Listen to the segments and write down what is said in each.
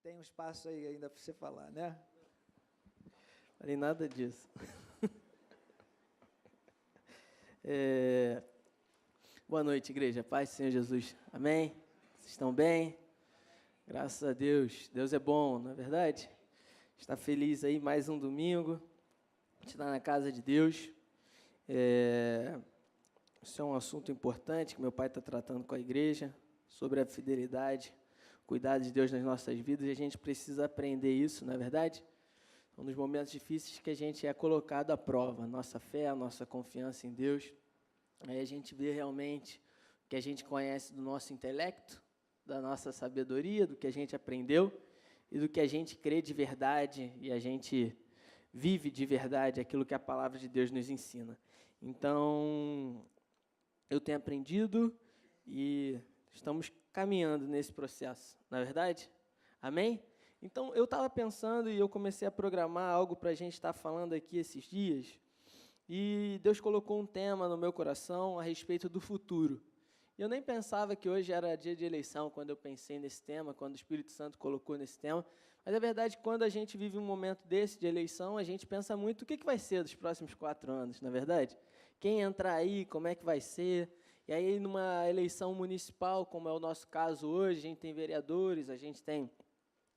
Tem um espaço aí ainda para você falar, né? Falei nada disso. Boa noite, igreja. Paz do Senhor Jesus. Amém? Vocês estão bem? Graças a Deus. Deus é bom, não é verdade? Está feliz aí, mais um domingo. A gente está na casa de Deus. Isso é um assunto importante que meu pai está tratando com a igreja, sobre a fidelidade, cuidado de Deus nas nossas vidas, e a gente precisa aprender isso, não é verdade? São nos momentos difíceis que a gente é colocado à prova, a nossa fé, a nossa confiança em Deus. Aí a gente vê realmente o que a gente conhece do nosso intelecto, da nossa sabedoria, do que a gente aprendeu e do que a gente crê de verdade e a gente vive de verdade aquilo que a palavra de Deus nos ensina. Então, eu tenho aprendido e estamos caminhando nesse processo, não é verdade? Amém? Então, eu estava pensando e eu comecei a programar algo para a gente estar falando aqui esses dias, e Deus colocou um tema no meu coração a respeito do futuro. Eu nem pensava que hoje era dia de eleição, quando eu pensei nesse tema, quando o Espírito Santo colocou nesse tema, mas é verdade que quando a gente vive um momento desse de eleição, a gente pensa muito o que vai ser dos próximos 4 anos, não é verdade? Quem entrar aí, como é que vai ser? E aí, numa eleição municipal, como é o nosso caso hoje, a gente tem vereadores, a gente tem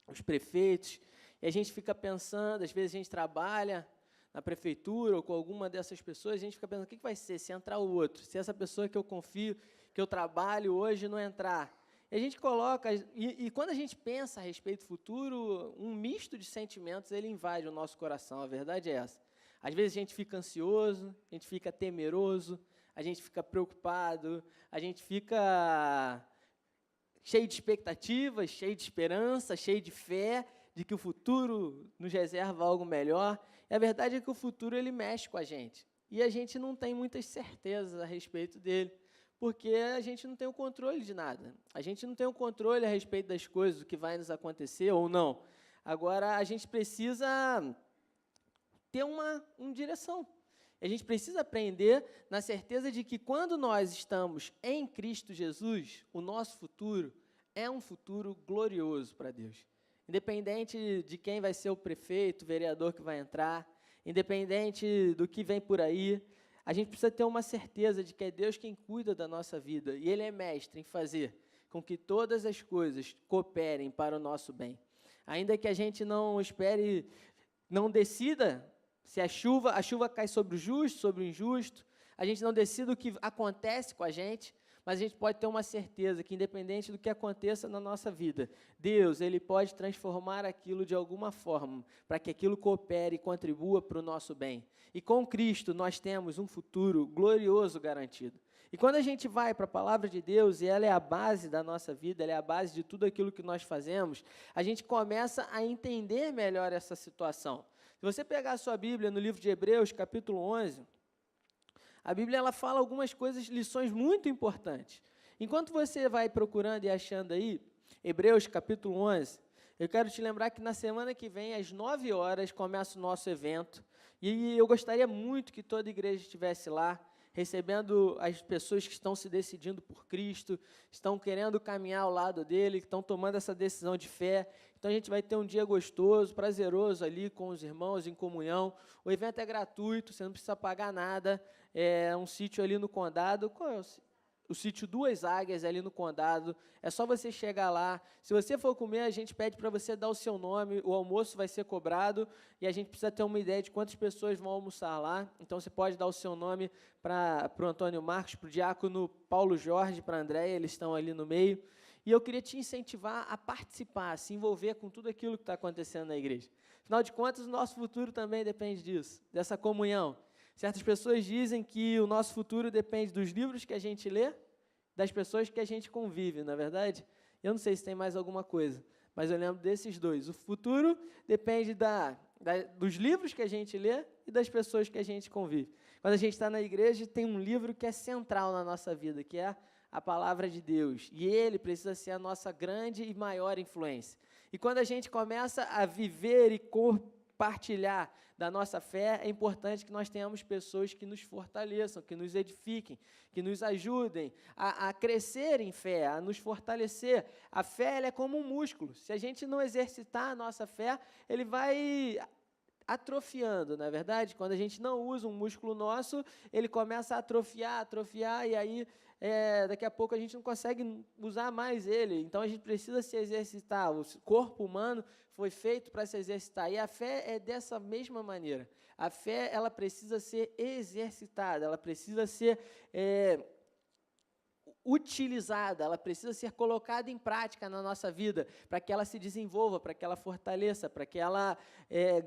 os prefeitos, e a gente fica pensando, às vezes a gente trabalha na prefeitura ou com alguma dessas pessoas, a gente fica pensando, o que vai ser se entrar o outro? Se essa pessoa que eu confio, que eu trabalho hoje não entrar? E a gente coloca, e quando a gente pensa a respeito do futuro, um misto de sentimentos, ele invade o nosso coração, a verdade é essa. Às vezes a gente fica ansioso, a gente fica temeroso, a gente fica preocupado, a gente fica cheio de expectativas, cheio de esperança, cheio de fé, de que o futuro nos reserva algo melhor. E a verdade é que o futuro, ele mexe com a gente. E a gente não tem muitas certezas a respeito dele, porque a gente não tem o controle de nada. A gente não tem o controle a respeito das coisas, do que vai nos acontecer ou não. Agora, a gente precisa ter uma direção. A gente precisa aprender na certeza de que quando nós estamos em Cristo Jesus, o nosso futuro é um futuro glorioso para Deus. Independente de quem vai ser o prefeito, o vereador que vai entrar, independente do que vem por aí, a gente precisa ter uma certeza de que é Deus quem cuida da nossa vida, e Ele é mestre em fazer com que todas as coisas cooperem para o nosso bem. Ainda que a gente não espere, não decida se a chuva cai sobre o justo, sobre o injusto, a gente não decide o que acontece com a gente, mas a gente pode ter uma certeza que, independente do que aconteça na nossa vida, Deus, Ele pode transformar aquilo de alguma forma, para que aquilo coopere e contribua para o nosso bem. E com Cristo, nós temos um futuro glorioso garantido. E quando a gente vai para a palavra de Deus, e ela é a base da nossa vida, ela é a base de tudo aquilo que nós fazemos, a gente começa a entender melhor essa situação. Se você pegar a sua Bíblia no livro de Hebreus, capítulo 11, a Bíblia ela fala algumas coisas, lições muito importantes. Enquanto você vai procurando e achando aí, Hebreus, capítulo 11, eu quero te lembrar que na semana que vem, às 9 horas, começa o nosso evento. E eu gostaria muito que toda a igreja estivesse lá, recebendo as pessoas que estão se decidindo por Cristo, estão querendo caminhar ao lado dele, que estão tomando essa decisão de fé. Então, a gente vai ter um dia gostoso, prazeroso ali com os irmãos, em comunhão. O evento é gratuito, você não precisa pagar nada. É um sítio ali no Condado. Qual é o sítio Duas Águias, ali no Condado? É só você chegar lá. Se você for comer, a gente pede para você dar o seu nome. O almoço vai ser cobrado e a gente precisa ter uma ideia de quantas pessoas vão almoçar lá. Então, você pode dar o seu nome para o Antônio Marcos, para o diácono Paulo Jorge, para a Andréia, eles estão ali no meio. E eu queria te incentivar a participar, a se envolver com tudo aquilo que está acontecendo na igreja. Afinal de contas, o nosso futuro também depende disso, dessa comunhão. Certas pessoas dizem que o nosso futuro depende dos livros que a gente lê, das pessoas que a gente convive, não é verdade? Eu não sei se tem mais alguma coisa, mas eu lembro desses dois. O futuro depende dos livros que a gente lê e das pessoas que a gente convive. Quando a gente está na igreja, tem um livro que é central na nossa vida, que é a palavra de Deus, e ele precisa ser a nossa grande e maior influência. E quando a gente começa a viver e partilhar da nossa fé, é importante que nós tenhamos pessoas que nos fortaleçam, que nos edifiquem, que nos ajudem a crescer em fé, a nos fortalecer. A fé, ela é como um músculo. Se a gente não exercitar a nossa fé, ele vai atrofiando, não é verdade? Quando a gente não usa um músculo nosso, ele começa a atrofiar, e aí daqui a pouco a gente não consegue usar mais ele. Então, a gente precisa se exercitar. O corpo humano foi feito para se exercitar. E a fé é dessa mesma maneira. A fé, ela precisa ser exercitada, ela precisa ser utilizada, ela precisa ser colocada em prática na nossa vida, para que ela se desenvolva, para que ela fortaleça, para que ela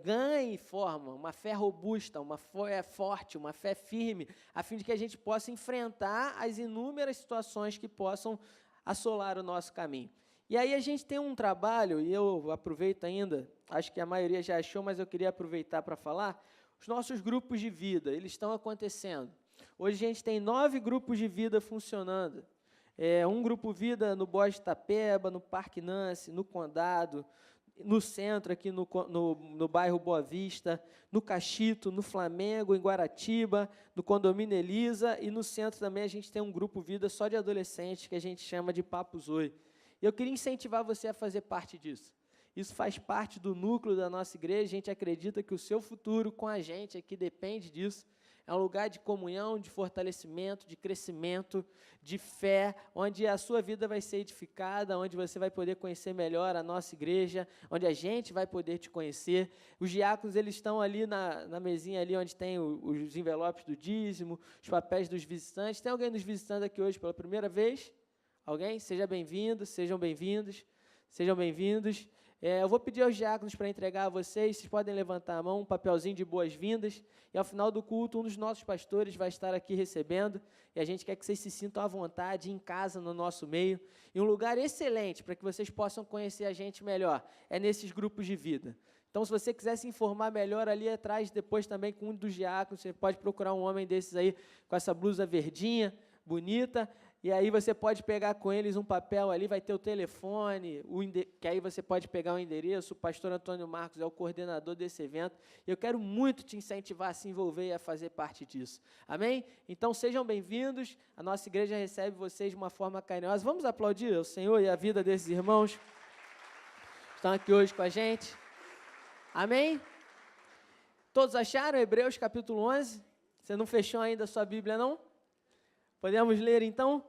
ganhe forma, uma fé robusta, uma fé forte, uma fé firme, a fim de que a gente possa enfrentar as inúmeras situações que possam assolar o nosso caminho. E aí a gente tem um trabalho, e eu aproveito ainda, acho que a maioria já achou, mas eu queria aproveitar para falar, os nossos grupos de vida, eles estão acontecendo. Hoje a gente tem 9 grupos de vida funcionando. Um grupo vida no Borges de Itapeba, no Parque Nance, no Condado, no centro, aqui no bairro Boa Vista, no Cachito, no Flamengo, em Guaratiba, no Condomínio Elisa, e no centro também a gente tem um grupo vida só de adolescentes, que a gente chama de Papo Zoe. E eu queria incentivar você a fazer parte disso. Isso faz parte do núcleo da nossa igreja, a gente acredita que o seu futuro com a gente aqui depende disso. É um lugar de comunhão, de fortalecimento, de crescimento, de fé, onde a sua vida vai ser edificada, onde você vai poder conhecer melhor a nossa igreja, onde a gente vai poder te conhecer. Os diáconos, eles estão ali na mesinha ali onde tem os envelopes do dízimo, os papéis dos visitantes. Tem alguém nos visitando aqui hoje pela primeira vez? Alguém? Seja bem-vindo, sejam bem-vindos, sejam bem-vindos. Eu vou pedir aos diáconos para entregar a vocês podem levantar a mão, um papelzinho de boas-vindas, e ao final do culto, um dos nossos pastores vai estar aqui recebendo, e a gente quer que vocês se sintam à vontade, em casa, no nosso meio, e um lugar excelente para que vocês possam conhecer a gente melhor, é nesses grupos de vida. Então, se você quiser se informar melhor, ali atrás, depois também com um dos diáconos, você pode procurar um homem desses aí, com essa blusa verdinha, bonita, e aí você pode pegar com eles um papel ali, vai ter o telefone, que aí você pode pegar o endereço. O pastor Antônio Marcos é o coordenador desse evento, e eu quero muito te incentivar a se envolver e a fazer parte disso. Amém? Então, sejam bem-vindos, a nossa igreja recebe vocês de uma forma carinhosa. Vamos aplaudir o Senhor e a vida desses irmãos que estão aqui hoje com a gente. Amém? Todos acharam Hebreus capítulo 11? Você não fechou ainda a sua Bíblia, não? Podemos ler, então?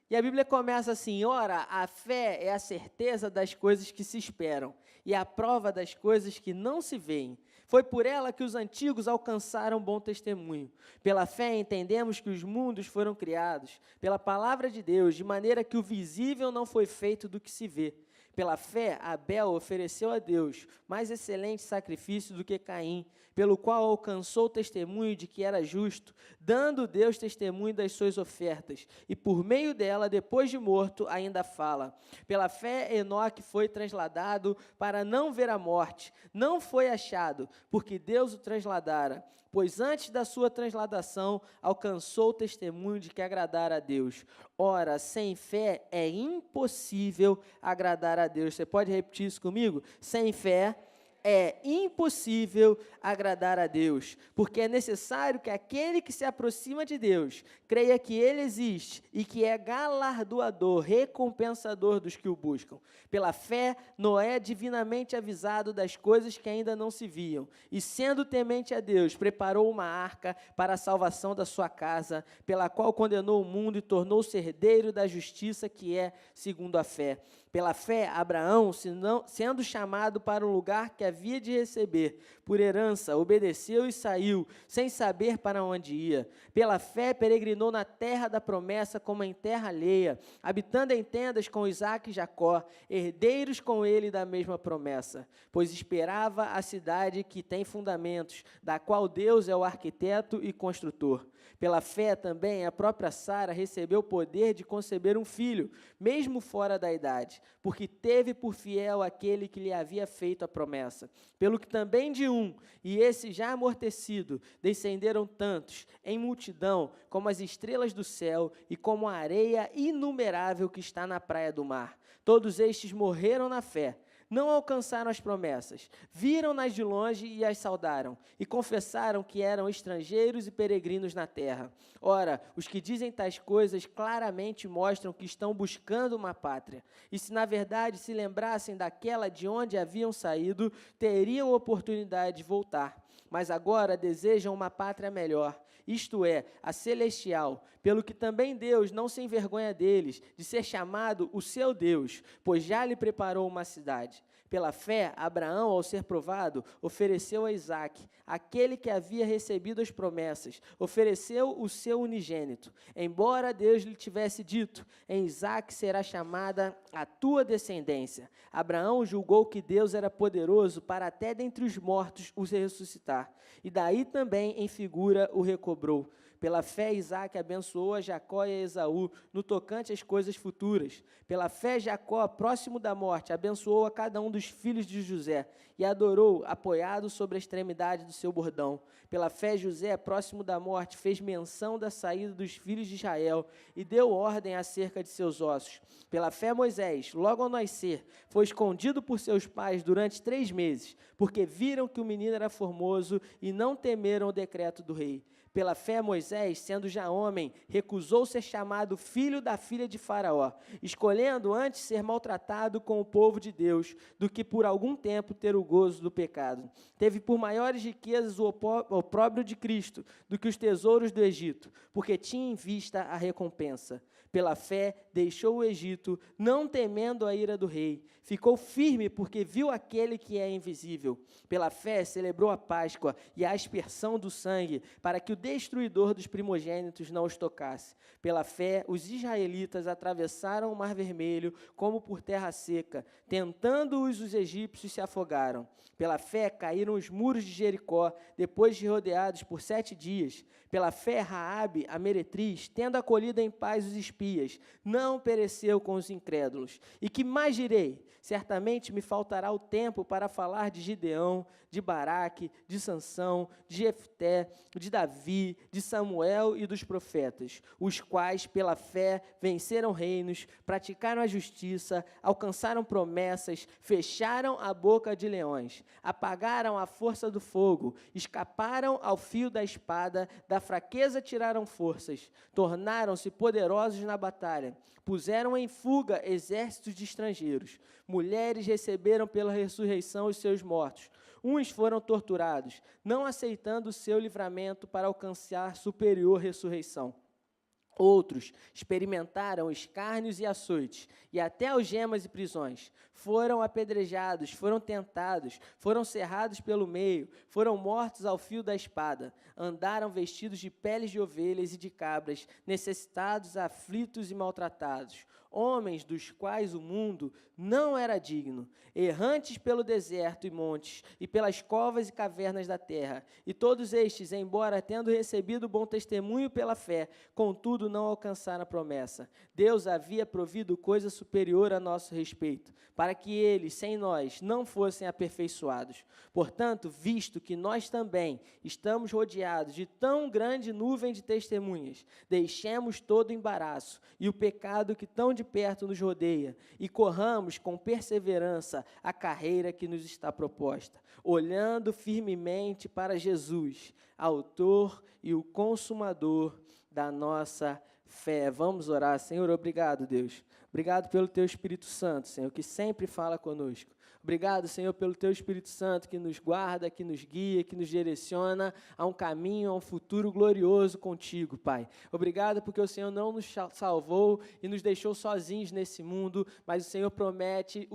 E a Bíblia começa assim: ora, a fé é a certeza das coisas que se esperam e a prova das coisas que não se veem. Foi por ela que os antigos alcançaram bom testemunho. Pela fé entendemos que os mundos foram criados, pela palavra de Deus, de maneira que o visível não foi feito do que se vê. Pela fé, Abel ofereceu a Deus mais excelente sacrifício do que Caim, pelo qual alcançou o testemunho de que era justo, dando Deus testemunho das suas ofertas, e por meio dela, depois de morto, ainda fala. Pela fé, Enoque foi transladado para não ver a morte, não foi achado, porque Deus o transladara, pois antes da sua transladação, alcançou o testemunho de que agradara a Deus. Ora, sem fé é impossível agradar a Deus. Você pode repetir isso comigo? Sem fé é impossível agradar a Deus, porque é necessário que aquele que se aproxima de Deus creia que Ele existe e que é galardoador, recompensador dos que o buscam. Pela fé, Noé, divinamente avisado das coisas que ainda não se viam, e sendo temente a Deus, preparou uma arca para a salvação da sua casa, pela qual condenou o mundo e tornou-se herdeiro da justiça que é segundo a fé. Pela fé, Abraão, sendo chamado para um lugar que havia de receber por herança, obedeceu e saiu, sem saber para onde ia. Pela fé, peregrinou na terra da promessa como em terra alheia, habitando em tendas com Isaque e Jacó, herdeiros com ele da mesma promessa, pois esperava a cidade que tem fundamentos, da qual Deus é o arquiteto e construtor. Pela fé também, a própria Sara recebeu o poder de conceber um filho, mesmo fora da idade, porque teve por fiel aquele que lhe havia feito a promessa. Pelo que também de um, e esse já amortecido, descenderam tantos, em multidão, como as estrelas do céu e como a areia inumerável que está na praia do mar. Todos estes morreram na fé, não alcançaram as promessas. Viram-nas de longe e as saudaram, e confessaram que eram estrangeiros e peregrinos na terra. Ora, os que dizem tais coisas claramente mostram que estão buscando uma pátria. E se na verdade se lembrassem daquela de onde haviam saído, teriam oportunidade de voltar. Mas agora desejam uma pátria melhor, isto é, a celestial, pelo que também Deus não se envergonha deles, de ser chamado o seu Deus, pois já lhe preparou uma cidade. Pela fé, Abraão, ao ser provado, ofereceu a Isaque, aquele que havia recebido as promessas, ofereceu o seu unigênito. Embora Deus lhe tivesse dito, em Isaque será chamada a tua descendência. Abraão julgou que Deus era poderoso para até dentre os mortos os ressuscitar. E daí também, em figura, o recobrou. Pela fé, Isaque abençoou a Jacó e a Esaú, no tocante às coisas futuras. Pela fé, Jacó, próximo da morte, abençoou a cada um dos filhos de José, e adorou, apoiado sobre a extremidade do seu bordão. Pela fé, José, próximo da morte, fez menção da saída dos filhos de Israel, e deu ordem acerca de seus ossos. Pela fé, Moisés, logo ao nascer, foi escondido por seus pais durante 3 meses, porque viram que o menino era formoso, e não temeram o decreto do rei. Pela fé, Moisés, sendo já homem, recusou ser chamado filho da filha de Faraó, escolhendo antes ser maltratado com o povo de Deus, do que por algum tempo ter o gozo do pecado. Teve por maiores riquezas o opróbrio de Cristo, do que os tesouros do Egito, porque tinha em vista a recompensa. Pela fé, deixou o Egito, não temendo a ira do rei. Ficou firme porque viu aquele que é invisível. Pela fé, celebrou a Páscoa e a aspersão do sangue, para que o destruidor dos primogênitos não os tocasse. Pela fé, os israelitas atravessaram o Mar Vermelho como por terra seca. Tentando-os, os egípcios se afogaram. Pela fé, caíram os muros de Jericó, depois de rodeados por 7 dias. Pela fé, Raabe, a meretriz, tendo acolhido em paz os espias, não pereceu com os incrédulos. E que mais direi? Certamente me faltará o tempo para falar de Gideão, de Baraque, de Sansão, de Jefté, de Davi, de Samuel e dos profetas, os quais, pela fé, venceram reinos, praticaram a justiça, alcançaram promessas, fecharam a boca de leões, apagaram a força do fogo, escaparam ao fio da espada, da fraqueza tiraram forças, tornaram-se poderosos na batalha, puseram em fuga exércitos de estrangeiros. Mulheres receberam pela ressurreição os seus mortos. Uns foram torturados, não aceitando o seu livramento para alcançar superior ressurreição. Outros experimentaram escárnios e açoites, e até algemas e prisões. Foram apedrejados, foram tentados, foram cerrados pelo meio, foram mortos ao fio da espada. Andaram vestidos de peles de ovelhas e de cabras, necessitados, aflitos e maltratados. Homens dos quais o mundo não era digno, errantes pelo deserto e montes, e pelas covas e cavernas da terra. E todos estes, embora tendo recebido bom testemunho pela fé, contudo não alcançaram a promessa. Deus havia provido coisa superior a nosso respeito, para que eles, sem nós, não fossem aperfeiçoados. Portanto, visto que nós também estamos rodeados de tão grande nuvem de testemunhas, deixemos todo o embaraço e o pecado que tão de perto nos rodeia, e corramos com perseverança a carreira que nos está proposta, olhando firmemente para Jesus, autor e o consumador da nossa fé. Vamos orar. Senhor, obrigado, Deus. Obrigado pelo Teu Espírito Santo, Senhor, que sempre fala conosco. Obrigado, Senhor, pelo Teu Espírito Santo que nos guarda, que nos guia, que nos direciona a um caminho, a um futuro glorioso contigo, Pai. Obrigado porque o Senhor não nos salvou e nos deixou sozinhos nesse mundo, mas o Senhor promete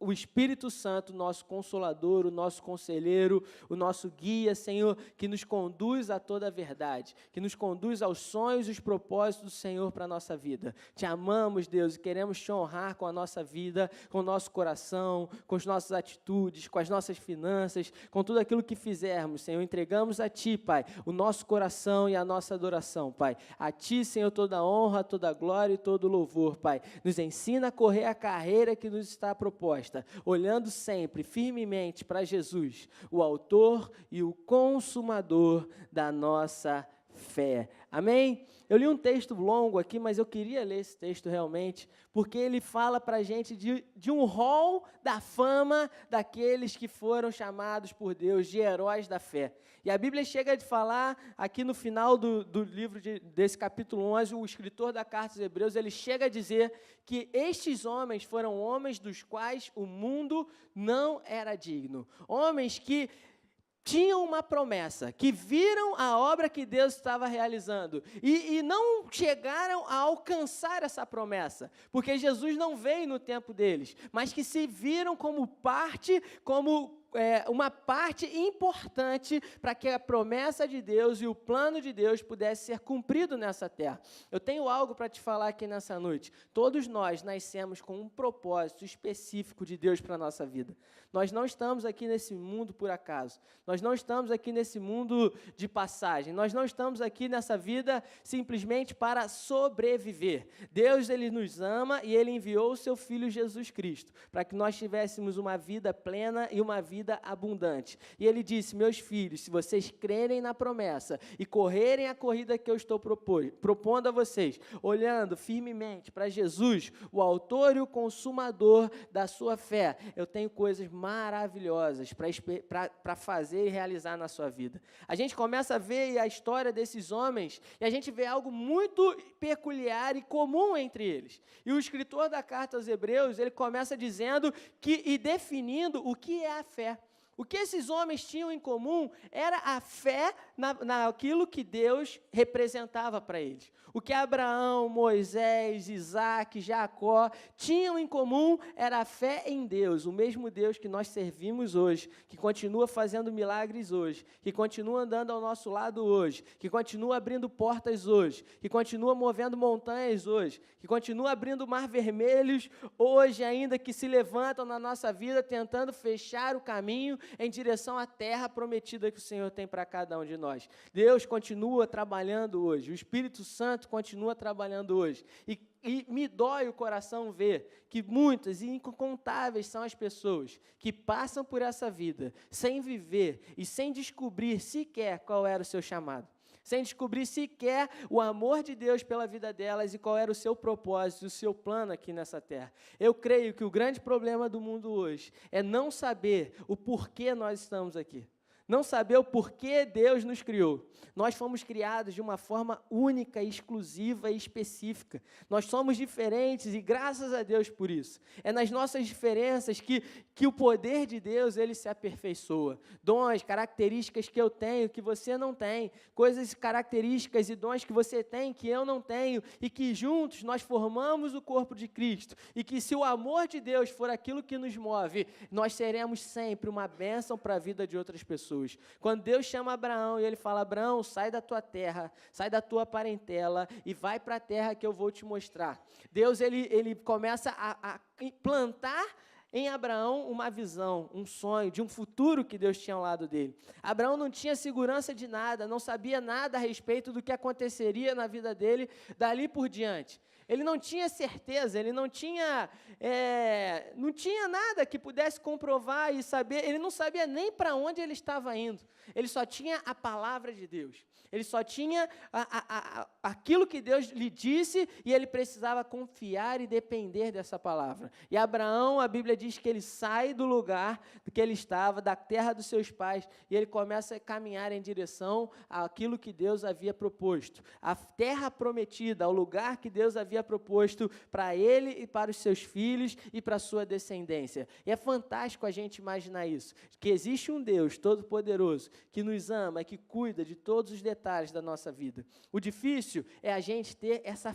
o Espírito Santo, nosso Consolador, o nosso Conselheiro, o nosso Guia, Senhor, que nos conduz a toda a verdade, que nos conduz aos sonhos e os propósitos do Senhor para a nossa vida. Te amamos, Deus, e queremos Te honrar com a nossa vida, com o nosso coração, com as nossas atitudes, com as nossas finanças, com tudo aquilo que fizermos, Senhor. Entregamos a Ti, Pai, o nosso coração e a nossa adoração, Pai. A Ti, Senhor, toda a honra, toda a glória e todo o louvor, Pai. Nos ensina a correr a carreira que nos está proposta, olhando sempre, firmemente para Jesus, o autor e o consumador da nossa fé. Amém? Eu li um texto longo aqui, mas eu queria ler esse texto realmente, porque ele fala para a gente de um rol da fama daqueles que foram chamados por Deus de heróis da fé. E a Bíblia chega de falar, aqui no final do livro desse capítulo 11, o escritor da carta aos Hebreus, ele chega a dizer que estes homens foram homens dos quais o mundo não era digno. Homens que tinham uma promessa, que viram a obra que Deus estava realizando e não chegaram a alcançar essa promessa, porque Jesus não veio no tempo deles, mas que se viram como uma parte importante para que a promessa de Deus e o plano de Deus pudesse ser cumprido nessa terra. Eu tenho algo para te falar aqui nessa noite. Todos nós nascemos com um propósito específico de Deus para a nossa vida. Nós não estamos aqui nesse mundo por acaso. Nós não estamos aqui nesse mundo de passagem. Nós não estamos aqui nessa vida simplesmente para sobreviver. Deus, Ele nos ama e Ele enviou o Seu Filho Jesus Cristo para que nós tivéssemos uma vida plena e uma vida abundante. E Ele disse, meus filhos, se vocês crerem na promessa e correrem a corrida que eu estou propondo a vocês, olhando firmemente para Jesus, o autor e o consumador da sua fé, eu tenho coisas maravilhosas para fazer e realizar na sua vida. A gente começa a ver a história desses homens e a gente vê algo muito peculiar e comum entre eles. E o escritor da carta aos Hebreus, ele começa dizendo e definindo o que é a fé. O que esses homens tinham em comum era a fé naquilo que Deus representava para eles. O que Abraão, Moisés, Isaac, Jacó tinham em comum era a fé em Deus, o mesmo Deus que nós servimos hoje, que continua fazendo milagres hoje, que continua andando ao nosso lado hoje, que continua abrindo portas hoje, que continua movendo montanhas hoje, que continua abrindo mar vermelhos hoje ainda, que se levantam na nossa vida tentando fechar o caminho em direção à terra prometida que o Senhor tem para cada um de nós. Deus continua trabalhando hoje, o Espírito Santo continua trabalhando hoje. E me dói o coração ver que muitas e incontáveis são as pessoas que passam por essa vida sem viver e sem descobrir sequer qual era o seu chamado. Sem descobrir sequer o amor de Deus pela vida delas e qual era o seu propósito, o seu plano aqui nessa terra. Eu creio que o grande problema do mundo hoje é não saber o porquê nós estamos aqui. Não saber o porquê Deus nos criou. Nós fomos criados de uma forma única, exclusiva e específica. Nós somos diferentes e graças a Deus por isso. É nas nossas diferenças que o poder de Deus ele se aperfeiçoa. Dons, características que eu tenho, que você não tem. Coisas, características e dons que você tem, que eu não tenho. E que juntos nós formamos o corpo de Cristo. E que se o amor de Deus for aquilo que nos move, nós seremos sempre uma bênção para a vida de outras pessoas. Quando Deus chama Abraão e ele fala, Abraão, sai da tua terra, sai da tua parentela e vai para a terra que eu vou te mostrar. Deus ele começa a plantar em Abraão uma visão, um sonho de um futuro que Deus tinha ao lado dele. Abraão não tinha segurança de nada, não sabia nada a respeito do que aconteceria na vida dele dali por diante. Ele não tinha certeza, ele não tinha nada que pudesse comprovar e saber, ele não sabia nem para onde ele estava indo, ele só tinha a palavra de Deus, ele só tinha aquilo que Deus lhe disse e ele precisava confiar e depender dessa palavra. E Abraão, a Bíblia diz que ele sai do lugar que ele estava, da terra dos seus pais, e ele começa a caminhar em direção àquilo que Deus havia proposto, a terra prometida, ao lugar que Deus havia proposto para ele e para os seus filhos e para a sua descendência. E é fantástico a gente imaginar isso, que existe um Deus todo-poderoso que nos ama, que cuida de todos os detalhes da nossa vida. O difícil é a gente ter essa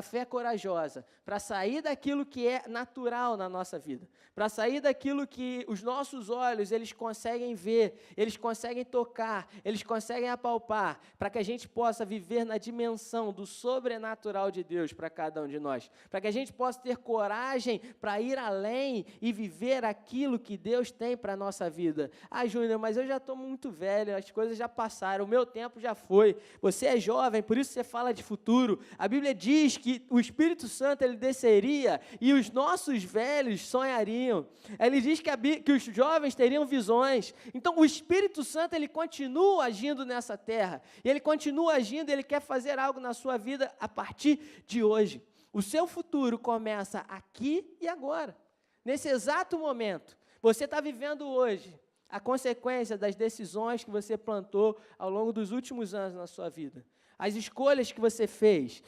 fé corajosa, para sair daquilo que é natural na nossa vida, para sair daquilo que os nossos olhos, eles conseguem ver, eles conseguem tocar, eles conseguem apalpar, para que a gente possa viver na dimensão do sobrenatural de Deus para cada um de nós, para que a gente possa ter coragem para ir além e viver aquilo que Deus tem para a nossa vida. Júnior, mas eu já estou muito velho, as coisas já passaram, o meu tempo já foi. Você é jovem, por isso você fala de futuro. A Bíblia diz diz que o Espírito Santo ele desceria e os nossos velhos sonhariam. Ele diz que os jovens teriam visões. Então, o Espírito Santo ele continua agindo nessa terra. E ele continua agindo, ele quer fazer algo na sua vida a partir de hoje. O seu futuro começa aqui e agora. Nesse exato momento, você está vivendo hoje a consequência das decisões que você plantou ao longo dos últimos anos na sua vida. As escolhas que você fez.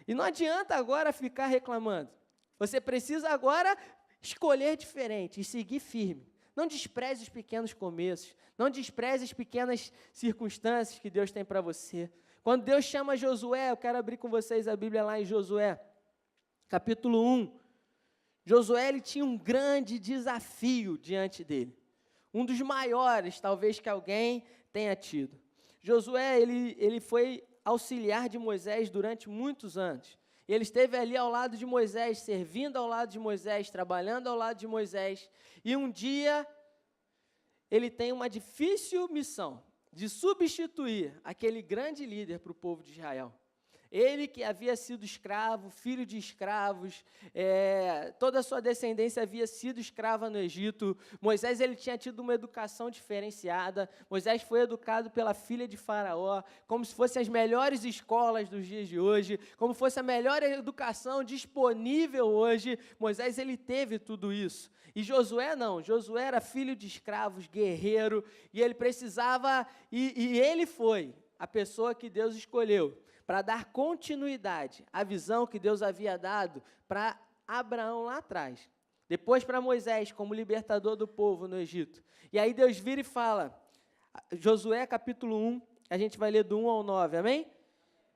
E não adianta agora ficar reclamando. Você precisa agora escolher diferente e seguir firme. Não despreze os pequenos começos. Não despreze as pequenas circunstâncias que Deus tem para você. Quando Deus chama Josué, eu quero abrir com vocês a Bíblia lá em Josué, capítulo 1. Josué ele tinha um grande desafio diante dele. Um dos maiores, talvez, que alguém tenha tido. Josué, ele foi auxiliar de Moisés durante muitos anos. Ele esteve ali ao lado de Moisés, servindo ao lado de Moisés, trabalhando ao lado de Moisés. E um dia, ele tem uma difícil missão de substituir aquele grande líder para o povo de Israel. Ele que havia sido escravo, filho de escravos, toda a sua descendência havia sido escrava no Egito. Moisés ele tinha tido uma educação diferenciada. Moisés foi educado pela filha de Faraó, como se fossem as melhores escolas dos dias de hoje, como fosse a melhor educação disponível hoje. Moisés ele teve tudo isso. E Josué não, Josué era filho de escravos, guerreiro, e ele precisava, e ele foi a pessoa que Deus escolheu para dar continuidade à visão que Deus havia dado para Abraão lá atrás. Depois para Moisés, como libertador do povo no Egito. E aí Deus vira e fala, Josué capítulo 1, a gente vai ler do 1 ao 9, amém?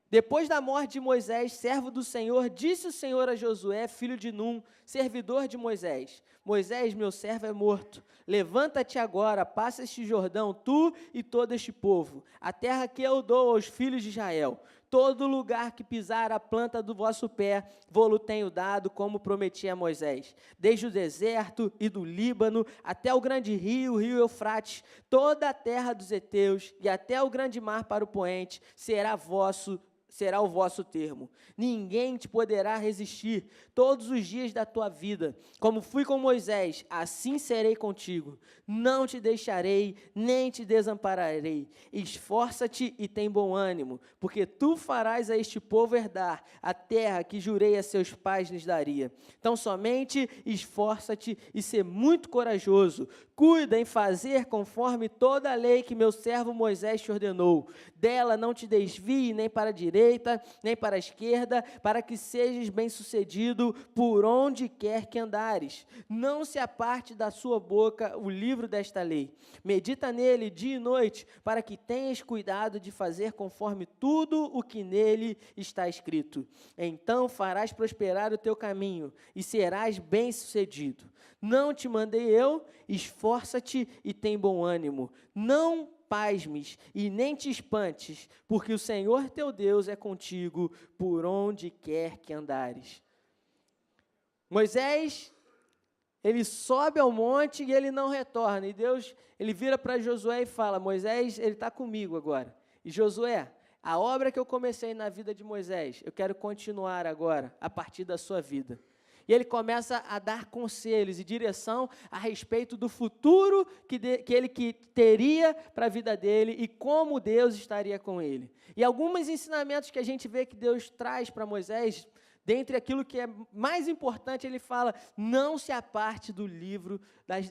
Depois da morte de Moisés, servo do Senhor, disse o Senhor a Josué, filho de Num, servidor de Moisés: Moisés, meu servo, é morto. Levanta-te agora, passa este Jordão, tu e todo este povo, a terra que eu dou aos filhos de Israel. Todo lugar que pisar a planta do vosso pé, vou-lo tenho dado, como prometi a Moisés. Desde o deserto e do Líbano, até o grande rio, o rio Eufrates, toda a terra dos heteus, e até o grande mar para o poente, será o vosso termo. Ninguém te poderá resistir todos os dias da tua vida. Como fui com Moisés, assim serei contigo. Não te deixarei, nem te desampararei. Esforça-te e tem bom ânimo, porque tu farás a este povo herdar a terra que jurei a seus pais lhes daria. Então somente esforça-te e sê muito corajoso. Cuida em fazer conforme toda a lei que meu servo Moisés te ordenou. Dela não te desvie nem para a direita, nem para a esquerda, para que sejas bem-sucedido por onde quer que andares. Não se aparte da sua boca o livro desta lei. Medita nele dia e noite, para que tenhas cuidado de fazer conforme tudo o que nele está escrito. Então farás prosperar o teu caminho e serás bem-sucedido. Não te mandei eu? Esforça-te e tem bom ânimo. Não pasmes e nem te espantes, porque o Senhor teu Deus é contigo por onde quer que andares. Moisés, ele sobe ao monte e ele não retorna. E Deus, ele vira para Josué e fala: Moisés, ele está comigo agora. E Josué, a obra que eu comecei na vida de Moisés, eu quero continuar agora, a partir da sua vida. E ele começa a dar conselhos e direção a respeito do futuro que ele teria para a vida dele e como Deus estaria com ele. E alguns ensinamentos que a gente vê que Deus traz para Moisés, dentre aquilo que é mais importante, ele fala: não se aparte do livro,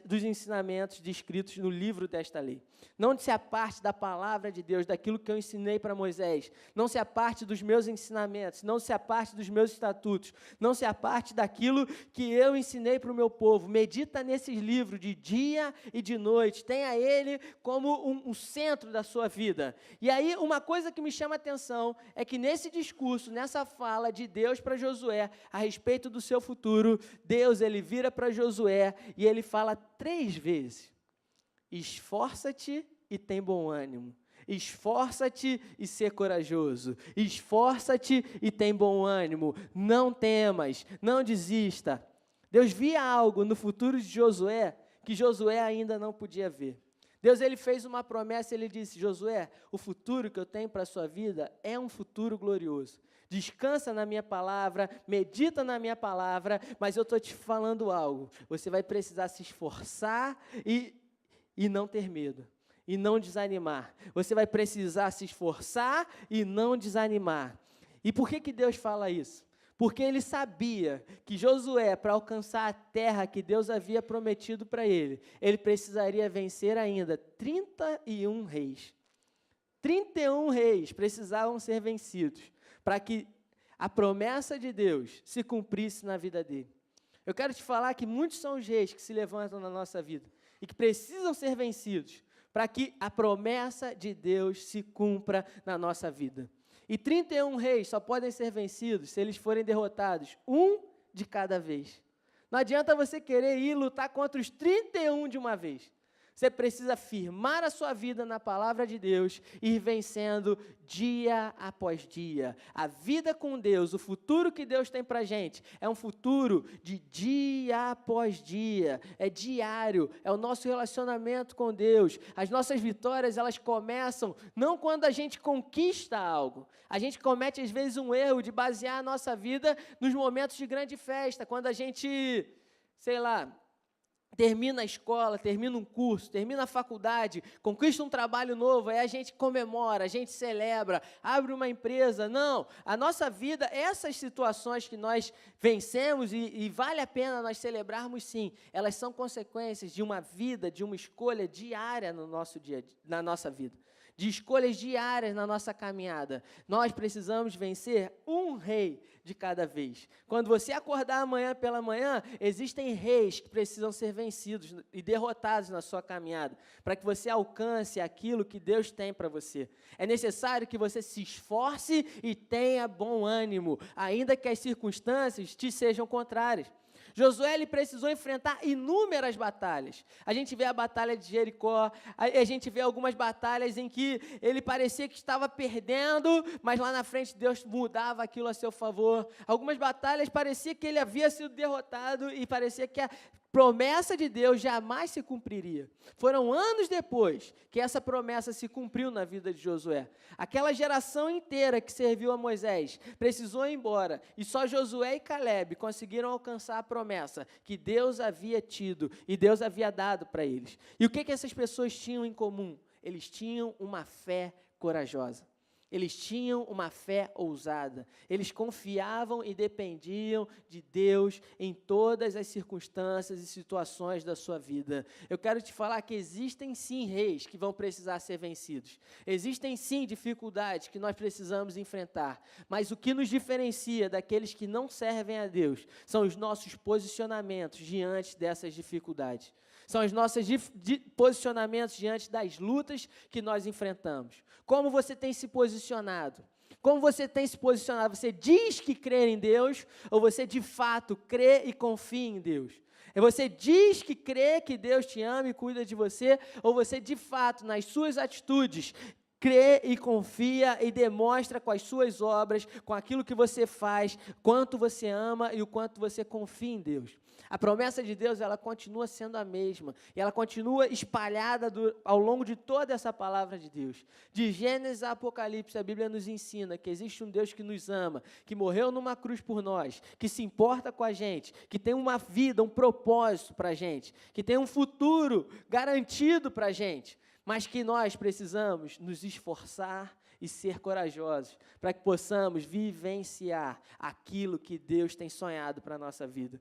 dos ensinamentos descritos no livro desta lei. Não se aparte da palavra de Deus, daquilo que eu ensinei para Moisés. Não se aparte dos meus ensinamentos, não se aparte dos meus estatutos, não se aparte daquilo que eu ensinei para o meu povo. Medita nesses livros de dia e de noite. Tenha ele como um centro da sua vida. E aí, uma coisa que me chama a atenção é que nesse discurso, nessa fala de Deus para Josué, a respeito do seu futuro, Deus, ele vira para Josué e ele fala 3 vezes: esforça-te e tem bom ânimo. Esforça-te e ser corajoso. Esforça-te e tem bom ânimo. Não temas, não desista. Deus via algo no futuro de Josué que Josué ainda não podia ver. Deus, ele fez uma promessa, ele disse: Josué, o futuro que eu tenho para a sua vida é um futuro glorioso. Descansa na minha palavra, medita na minha palavra, mas eu estou te falando algo. Você vai precisar se esforçar e não ter medo, e não desanimar. Você vai precisar se esforçar e não desanimar. E por que Deus fala isso? Porque ele sabia que Josué, para alcançar a terra que Deus havia prometido para ele precisaria vencer ainda 31 reis. 31 reis precisavam ser vencidos para que a promessa de Deus se cumprisse na vida dele. Eu quero te falar que muitos são os reis que se levantam na nossa vida e que precisam ser vencidos para que a promessa de Deus se cumpra na nossa vida. E 31 reis só podem ser vencidos se eles forem derrotados, um de cada vez. Não adianta você querer ir lutar contra os 31 de uma vez. Você precisa firmar a sua vida na palavra de Deus e ir vencendo dia após dia. A vida com Deus, o futuro que Deus tem para a gente, é um futuro de dia após dia, é diário, é o nosso relacionamento com Deus. As nossas vitórias, elas começam não quando a gente conquista algo. A gente comete, às vezes, um erro de basear a nossa vida nos momentos de grande festa, quando a gente, sei lá, termina a escola, termina um curso, termina a faculdade, conquista um trabalho novo, aí a gente comemora, a gente celebra, abre uma empresa. Não, a nossa vida, essas situações que nós vencemos e vale a pena nós celebrarmos, sim, elas são consequências de uma vida, de uma escolha diária no nosso na nossa vida, de escolhas diárias na nossa caminhada. Nós precisamos vencer um rei de cada vez. Quando você acordar amanhã pela manhã, existem reis que precisam ser vencidos e derrotados na sua caminhada, para que você alcance aquilo que Deus tem para você. É necessário que você se esforce e tenha bom ânimo, ainda que as circunstâncias te sejam contrárias. Josué, ele precisou enfrentar inúmeras batalhas. A gente vê a batalha de Jericó, a gente vê algumas batalhas em que ele parecia que estava perdendo, mas lá na frente Deus mudava aquilo a seu favor. Algumas batalhas parecia que ele havia sido derrotado e parecia que a promessa de Deus jamais se cumpriria. Foram anos depois que essa promessa se cumpriu na vida de Josué. Aquela geração inteira que serviu a Moisés precisou ir embora, e só Josué e Caleb conseguiram alcançar a promessa que Deus havia tido e Deus havia dado para eles. E o que essas pessoas tinham em comum? Eles tinham uma fé corajosa. Eles tinham uma fé ousada, eles confiavam e dependiam de Deus em todas as circunstâncias e situações da sua vida. Eu quero te falar que existem sim reis que vão precisar ser vencidos, existem sim dificuldades que nós precisamos enfrentar, mas o que nos diferencia daqueles que não servem a Deus são os nossos posicionamentos diante dessas dificuldades. São os nossos posicionamentos diante das lutas que nós enfrentamos. Como você tem se posicionado? Como você tem se posicionado? Você diz que crê em Deus ou você de fato crê e confia em Deus? Você diz que crê que Deus te ama e cuida de você ou você de fato, nas suas atitudes, crê e confia e demonstra com as suas obras, com aquilo que você faz, quanto você ama e o quanto você confia em Deus? A promessa de Deus, ela continua sendo a mesma, e ela continua espalhada ao longo de toda essa palavra de Deus. De Gênesis a Apocalipse, a Bíblia nos ensina que existe um Deus que nos ama, que morreu numa cruz por nós, que se importa com a gente, que tem uma vida, um propósito para a gente, que tem um futuro garantido para a gente, mas que nós precisamos nos esforçar e ser corajosos, para que possamos vivenciar aquilo que Deus tem sonhado para a nossa vida.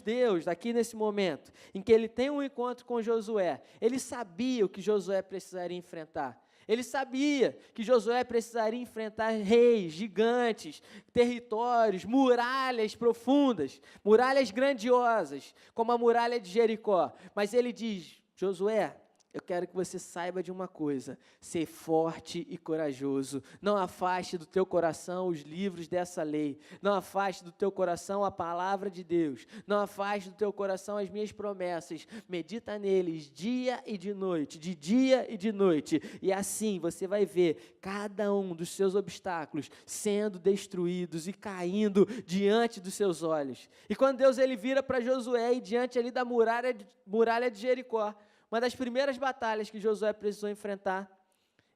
Deus, aqui nesse momento, em que ele tem um encontro com Josué, ele sabia o que Josué precisaria enfrentar. Ele sabia que Josué precisaria enfrentar reis, gigantes, territórios, muralhas profundas, muralhas grandiosas, como a muralha de Jericó. Mas ele diz: Josué, eu quero que você saiba de uma coisa: ser forte e corajoso. Não afaste do teu coração os livros dessa lei. Não afaste do teu coração a palavra de Deus. Não afaste do teu coração as minhas promessas. Medita neles dia e de noite, de dia e de noite. E assim você vai ver cada um dos seus obstáculos sendo destruídos e caindo diante dos seus olhos. E quando Deus ele vira para Josué e diante ali da muralha de Jericó, uma das primeiras batalhas que Josué precisou enfrentar,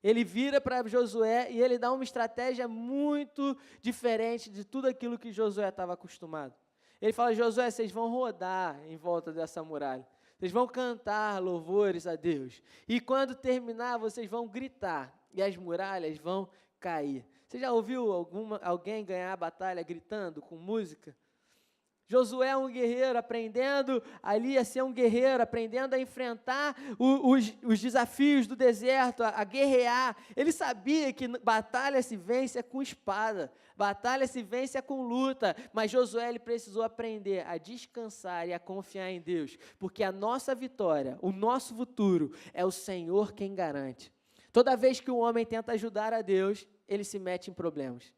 ele vira para Josué e ele dá uma estratégia muito diferente de tudo aquilo que Josué estava acostumado. Ele fala: Josué, vocês vão rodar em volta dessa muralha. Vocês vão cantar louvores a Deus. E quando terminar, vocês vão gritar. E as muralhas vão cair. Você já ouviu alguém ganhar a batalha gritando, com música? Josué é um guerreiro, aprendendo ali a ser um guerreiro, aprendendo a enfrentar os desafios do deserto, a guerrear. Ele sabia que batalha se vence com espada, batalha se vence com luta, mas Josué ele precisou aprender a descansar e a confiar em Deus, porque a nossa vitória, o nosso futuro, é o Senhor quem garante. Toda vez que o homem tenta ajudar a Deus, ele se mete em problemas.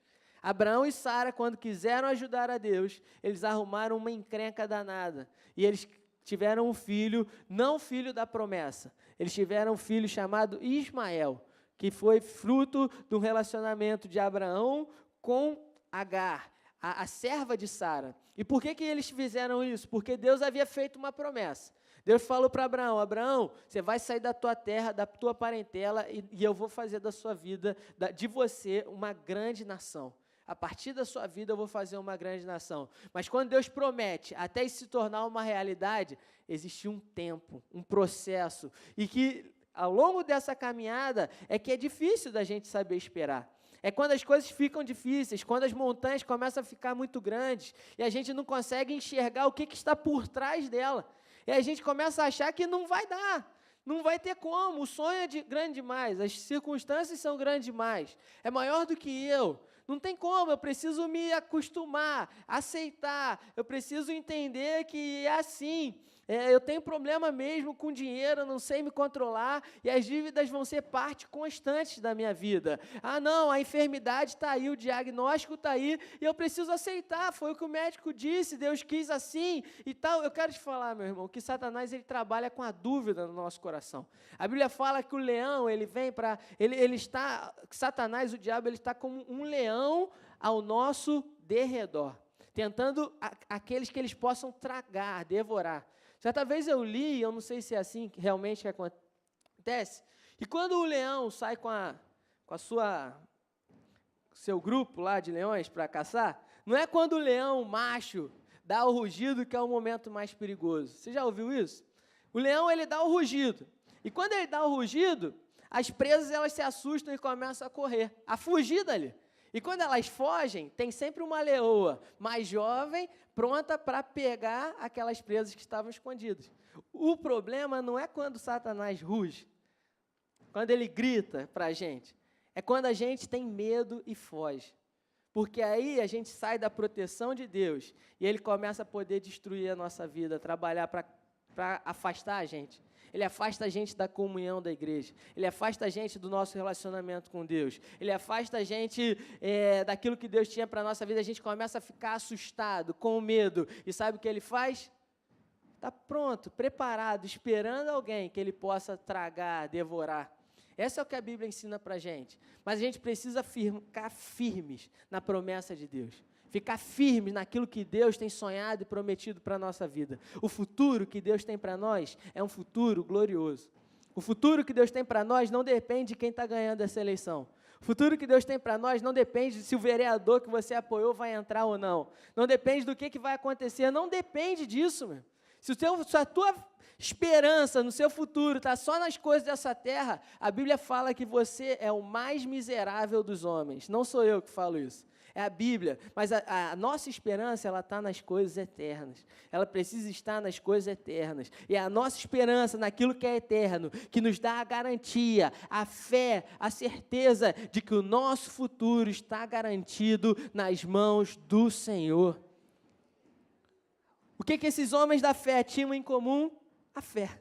Abraão e Sara, quando quiseram ajudar a Deus, eles arrumaram uma encrenca danada. E eles tiveram um filho, não filho da promessa. Eles tiveram um filho chamado Ismael, que foi fruto do relacionamento de Abraão com Agar, a serva de Sara. E por que eles fizeram isso? Porque Deus havia feito uma promessa. Deus falou para Abraão: Abraão, você vai sair da tua terra, da tua parentela, e eu vou fazer da sua vida, de você, uma grande nação. A partir da sua vida eu vou fazer uma grande nação. Mas quando Deus promete, até isso se tornar uma realidade, existe um tempo, um processo, e que ao longo dessa caminhada é que é difícil da gente saber esperar. É quando as coisas ficam difíceis, quando as montanhas começam a ficar muito grandes, e a gente não consegue enxergar o que está por trás dela. E a gente começa a achar que não vai dar. Não vai ter como, o sonho é grande demais, as circunstâncias são grandes demais, é maior do que eu. Não tem como, eu preciso me acostumar, aceitar, eu preciso entender que é assim. Eu tenho problema mesmo com dinheiro, eu não sei me controlar, e as dívidas vão ser parte constante da minha vida. Ah, não, a enfermidade está aí, o diagnóstico está aí, e eu preciso aceitar, foi o que o médico disse, Deus quis assim e tal. Eu quero te falar, meu irmão, que Satanás ele trabalha com a dúvida no nosso coração. A Bíblia fala que o leão, ele vem para, ele está, Satanás, o diabo, ele está como um leão ao nosso derredor, tentando aqueles que eles possam tragar, devorar. Certa vez eu li, eu não sei se é assim que realmente acontece, e quando o leão sai com seu grupo lá de leões para caçar, não é quando o leão macho dá o rugido que é o momento mais perigoso. Você já ouviu isso? O leão, ele dá o rugido, e quando ele dá o rugido, as presas elas se assustam e começam a correr, a fugir dali. E quando elas fogem, tem sempre uma leoa mais jovem, pronta para pegar aquelas presas que estavam escondidas. O problema não é quando Satanás ruge, quando ele grita para a gente, é quando a gente tem medo e foge. Porque aí a gente sai da proteção de Deus e ele começa a poder destruir a nossa vida, trabalhar para afastar a gente. Ele afasta a gente da comunhão da igreja. Ele afasta a gente do nosso relacionamento com Deus. Ele afasta a gente daquilo que Deus tinha para a nossa vida. A gente começa a ficar assustado, com medo. E sabe o que ele faz? Está pronto, preparado, esperando alguém que ele possa tragar, devorar. Essa é o que a Bíblia ensina para a gente. Mas a gente precisa ficar firmes na promessa de Deus. Ficar firmes naquilo que Deus tem sonhado e prometido para a nossa vida. O futuro que Deus tem para nós é um futuro glorioso. O futuro que Deus tem para nós não depende de quem está ganhando essa eleição. O futuro que Deus tem para nós não depende de se o vereador que você apoiou vai entrar ou não. Não depende do que vai acontecer. Não depende disso, meu. Se a tua esperança no seu futuro está só nas coisas dessa terra, a Bíblia fala que você é o mais miserável dos homens. Não sou eu que falo isso. É a Bíblia, mas a nossa esperança, ela está nas coisas eternas. Ela precisa estar nas coisas eternas. E é a nossa esperança naquilo que é eterno, que nos dá a garantia, a fé, a certeza de que o nosso futuro está garantido nas mãos do Senhor. O que esses homens da fé tinham em comum? A fé.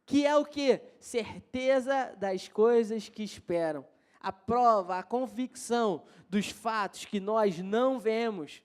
Que é o quê? Certeza das coisas que esperam. A prova, a convicção dos fatos que nós não vemos.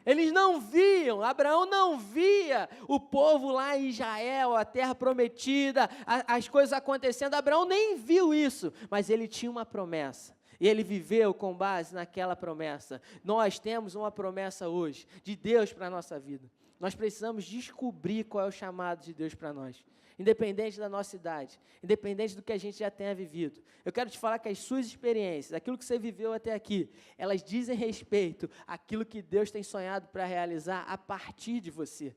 Eles não viam, Abraão não via o povo lá em Israel, a terra prometida, as coisas acontecendo. Abraão nem viu isso, mas ele tinha uma promessa. E ele viveu com base naquela promessa. Nós temos uma promessa hoje de Deus para a nossa vida. Nós precisamos descobrir qual é o chamado de Deus para nós. Independente da nossa idade, independente do que a gente já tenha vivido. Eu quero te falar que as suas experiências, aquilo que você viveu até aqui, elas dizem respeito àquilo que Deus tem sonhado para realizar a partir de você.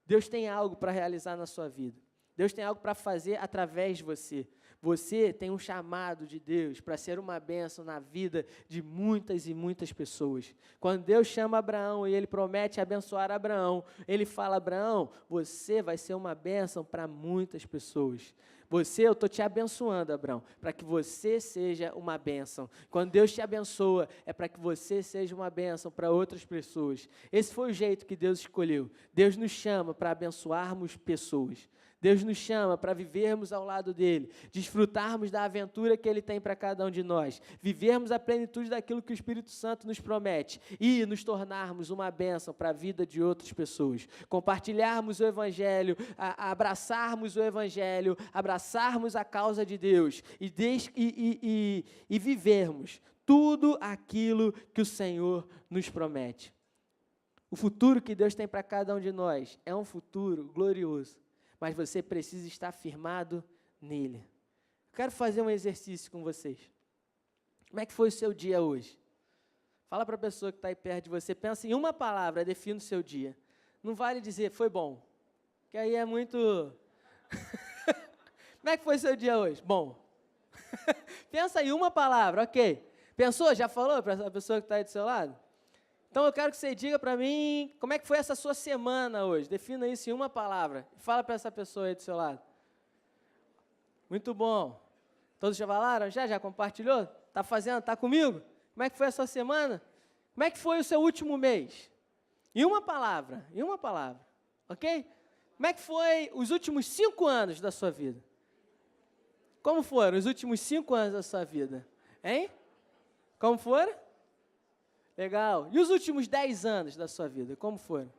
Deus tem algo para realizar na sua vida. Deus tem algo para fazer através de você. Você tem um chamado de Deus para ser uma bênção na vida de muitas e muitas pessoas. Quando Deus chama Abraão e Ele promete abençoar Abraão, Ele fala, Abraão, você vai ser uma bênção para muitas pessoas. Eu estou te abençoando, Abraão, para que você seja uma bênção. Quando Deus te abençoa, é para que você seja uma bênção para outras pessoas. Esse foi o jeito que Deus escolheu. Deus nos chama para abençoarmos pessoas. Deus nos chama para vivermos ao lado dEle, desfrutarmos da aventura que Ele tem para cada um de nós, vivermos a plenitude daquilo que o Espírito Santo nos promete e nos tornarmos uma bênção para a vida de outras pessoas, compartilharmos o Evangelho, abraçarmos o Evangelho, abraçarmos a causa de Deus e vivermos tudo aquilo que o Senhor nos promete. O futuro que Deus tem para cada um de nós é um futuro glorioso. Mas você precisa estar firmado nele. Eu quero fazer um exercício com vocês. Como é que foi o seu dia hoje? Fala para a pessoa que está aí perto de você, pensa em uma palavra, defina o seu dia. Não vale dizer, foi bom, que aí é muito... Como é que foi o seu dia hoje? Bom. Pensa em uma palavra, ok. Pensou? Já falou para a pessoa que está aí do seu lado? Então, eu quero que você diga para mim, como é que foi essa sua semana hoje? Defina isso em uma palavra. Fala para essa pessoa aí do seu lado. Muito bom. Todos já falaram? Já compartilhou? Está fazendo? Está comigo? Como é que foi a sua semana? Como é que foi o seu último mês? Em uma palavra, ok? Como é que foi os últimos 5 anos da sua vida? Como foram os últimos 5 anos da sua vida? Hein? Como foram? Legal. E os últimos 10 anos da sua vida, como foram?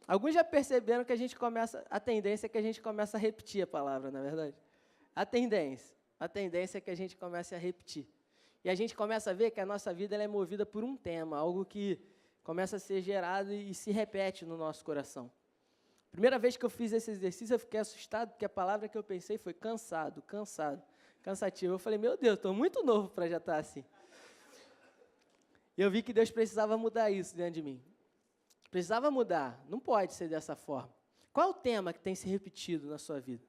Alguns já perceberam que a tendência é que a gente começa a repetir a palavra, não é verdade? A tendência é que a gente comece a repetir. E a gente começa a ver que a nossa vida ela é movida por um tema, algo que começa a ser gerado e se repete no nosso coração. Primeira vez que eu fiz esse exercício, eu fiquei assustado, porque a palavra que eu pensei foi cansativo. Eu falei, meu Deus, estou muito novo para já estar assim. E eu vi que Deus precisava mudar isso dentro de mim. Precisava mudar, não pode ser dessa forma. Qual é o tema que tem se repetido na sua vida?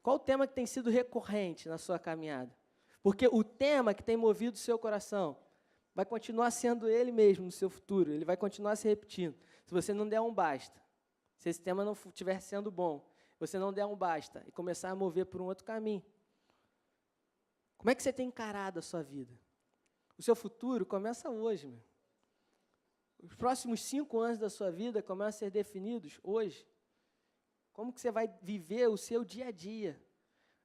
Qual o tema que tem sido recorrente na sua caminhada? Porque o tema que tem movido o seu coração vai continuar sendo ele mesmo no seu futuro, ele vai continuar se repetindo. Se você não der um basta, se esse tema não estiver sendo bom, você não der um basta e começar a mover por um outro caminho. Como é que você tem encarado a sua vida? O seu futuro começa hoje, meu. Os próximos 5 anos da sua vida começam a ser definidos hoje. Como que você vai viver o seu dia a dia?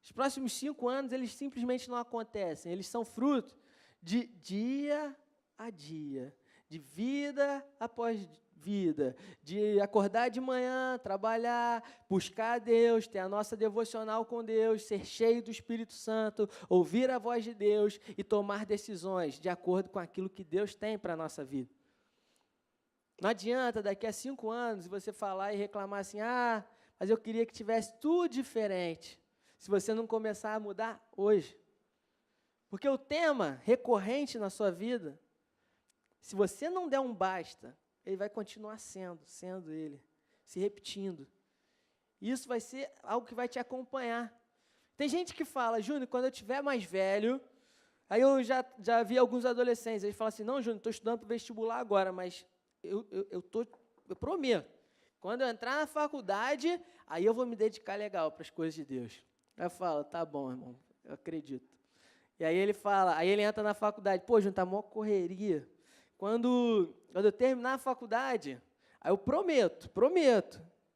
Os próximos 5 anos, eles simplesmente não acontecem. Eles são fruto de dia a dia, de vida após vida, de acordar de manhã, trabalhar, buscar a Deus, ter a nossa devocional com Deus, ser cheio do Espírito Santo, ouvir a voz de Deus e tomar decisões de acordo com aquilo que Deus tem para a nossa vida. Não adianta daqui a 5 anos você falar e reclamar assim, mas eu queria que tivesse tudo diferente, se você não começar a mudar hoje. Porque o tema recorrente na sua vida, se você não der um basta, ele vai continuar sendo ele, se repetindo. E isso vai ser algo que vai te acompanhar. Tem gente que fala, Júnior, quando eu tiver mais velho, aí eu já vi alguns adolescentes, eles falam assim, não, Júnior, estou estudando para o vestibular agora, mas eu prometo, quando eu entrar na faculdade, aí eu vou me dedicar legal para as coisas de Deus. Eu falo, tá bom, irmão, eu acredito. E aí ele entra na faculdade, pô, Júnior, tá mó correria. Quando eu terminar a faculdade, aí eu prometo